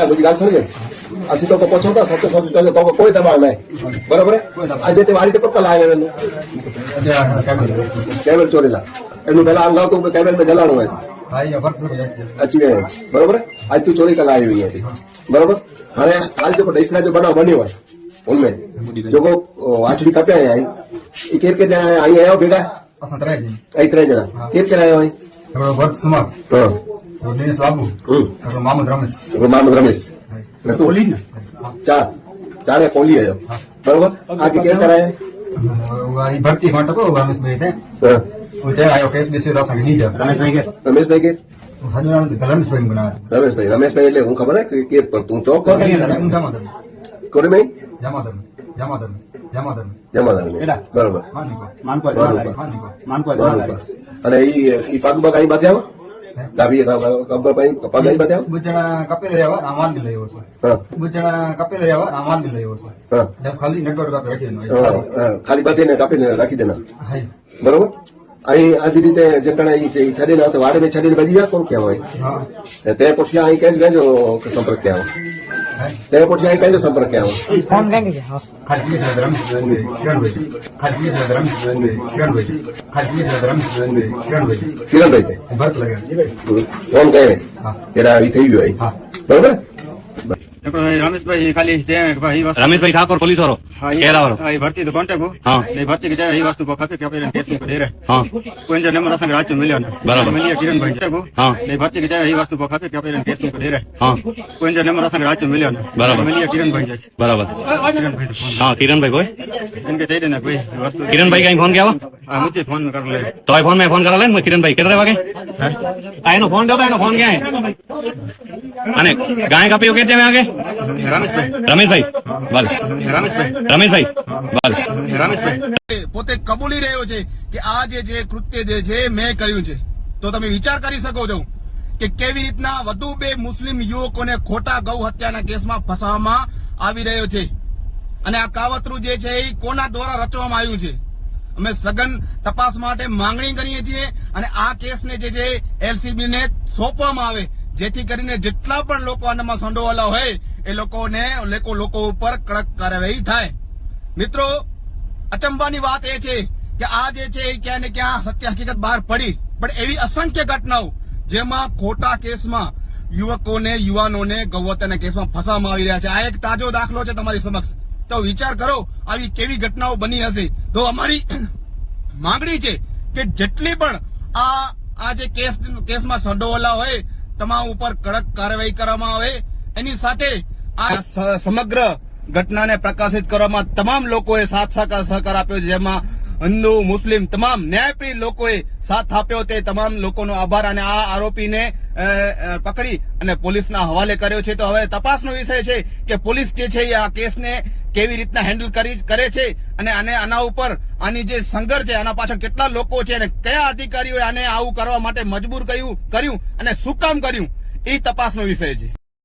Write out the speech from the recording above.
બધી વાત સમજે así તો પહોંચો સત્ય તો કોઈ દબાણ નહીં બરોબર આજે તે વાળી તો કપલ આવે કેબલ ચોરેલા એનું પેલા આમ લાવતું કેબલ માં જલાણું હોય અચી બરોબર આજ તું ચોરી કલા આવી હતી બરોબર હવે હાલ જો દઈસરા જો બનાવ બન્યો હોય ઉનમેं જો કો વાછડી કપ્યા आई એ કેર કે અહીં આવ્યો ભેગા અહીં 3 જણા કેર કે આવ્યો અહીં ભરત સુમાર દિનેશ બાબુ મોહમ્મદ રમેશ કોહલી ને ચારે કોહલી આવ્યો બરોબર આ કે કેર કરાય भर्ती को रमेश भाई थे आयो केस बेसी रमेश भाई के रमेश भाई એટલે હું ખબર હે કે તું ચોક કોને ભાઈ જમાદાર બરોબર અને ઈ પાગબા કઈ બાત્યા ગાભી કબ્બા પગ કઈ બાત્યા બુજણા કપેલ રેવા આમાન લે લેવો છે બુજણા કપેલ રેવા આમાન લે લેવો છે જસ ખાલી નેટવર્ક કાપે રાખી ખાલી બાતીને કાપીને રાખી દેના બરોબર અહીં આજ રીતે જટણા છડીને તો વાડે છડીને બજી ગયા કોણ કહેવાય તે પછી અહીં કઈ ગયો સંપર્ક કહેવાય તે પછી અહીં કઈ સંપર્ક કહેવાય ફોન લેંગે ખાલી કિરણભાઈ ફોન કહે તેરા થઈ ગયો બરોબર रमेशભાઈ ખાલી रमेशભાઈ ठाकुर पुलिस वालों भर्ती तो कॉन्टेक्ट हो भर्ती की जाए वस्तु को खाते क्या केस में दे रहे कोई नंबर असंग राज्य मिलियो बराबर मिलियो किरण भाई भर्ती की जाए वस्तु को खाते क्या केस में दे रहे कोई नंबर असंग राज्य मिलियो बराबर मिलियो किरण भाई बराबर किरण भाई कोई इनके चाहिए ना कोई वस्तु किरण भाई कहीं फोन किया मुझे फोन में कर ले तो फोन में फोन करा ले किरण भाई कितने वागे आए फोन दो फोन क्या है अने गाय का पियो कहते हैं आगे રમેશભાઈ બોલ રમેશભાઈ પોતે કબૂલી રહ્યો છે કે આ જે કૃત્ય જે છે મેં કર્યું છે તો તમે વિચાર કરી શકો છો કે કેવી રીતના વધુ 2 મુસ્લિમ યુવકોને ખોટા ગૌ હત્યાના કેસમાં ફસાવવામાં આવી રહ્યો છે અને આ કાવતરું જે છે એ કોના દ્વારા રચવામાં આવ્યું છે અમે સઘન તપાસ માટે માંગણી કરીએ છીએ અને આ કેસને જે છે એલસીબી ને સોંપવામાં આવે જેથી કરીને જેટલા પણ લોકો આનામાં સંડોવાયેલા હોય એ લોકો ઉપર કડક કાર્યવાહી થાય મિત્રો અચંબાની વાત એ છે કે આ જે છે ક્યાં ને ક્યાં સત્ય હકીકત બહાર પડી પણ એવી અસંખ્ય ઘટનાઓ જેમાં ખોટા કેસમાં યુવાનોને ગૌહત્યાના કેસમાં ફસાવવામાં આવી રહ્યા છે આ એક તાજો દાખલો છે તમારી સમક્ષ તો વિચાર કરો આવી કેવી ઘટનાઓ બની હશે તો અમારી માંગણી છે કે જેટલી પણ આ જે કેસમાં સંડોવાયેલા હોય તમામ ઉપર કડક કાર્યવાહી કરવામાં આવે એની સાથે આ સમગ્ર ઘટનાને પ્રકાશિત કરવામાં તમામ લોકોએ સાથ સહકાર આપ્યો છે જેમાં હિન્દુ મુસ્લિમ તમામ ન્યાયપ્રિય લોકોએ સાથ આપ્યો તે તમામ લોકોનો આભાર અને આ આરોપીને પકડી અને પોલીસના હવાલે કર્યો છે તો હવે તપાસનો વિષય છે કે પોલીસ જે છે આ કેસને કેવી રીતના હેન્ડલ કરે છે અને આના ઉપર આની જે સંઘર્ષ છે આના પાછળ કેટલા લોકો છે અને કયા અધિકારીઓએ આને આવું કરવા માટે મજબૂર કર્યું અને શું કામ કર્યું એ તપાસનો વિષય છે।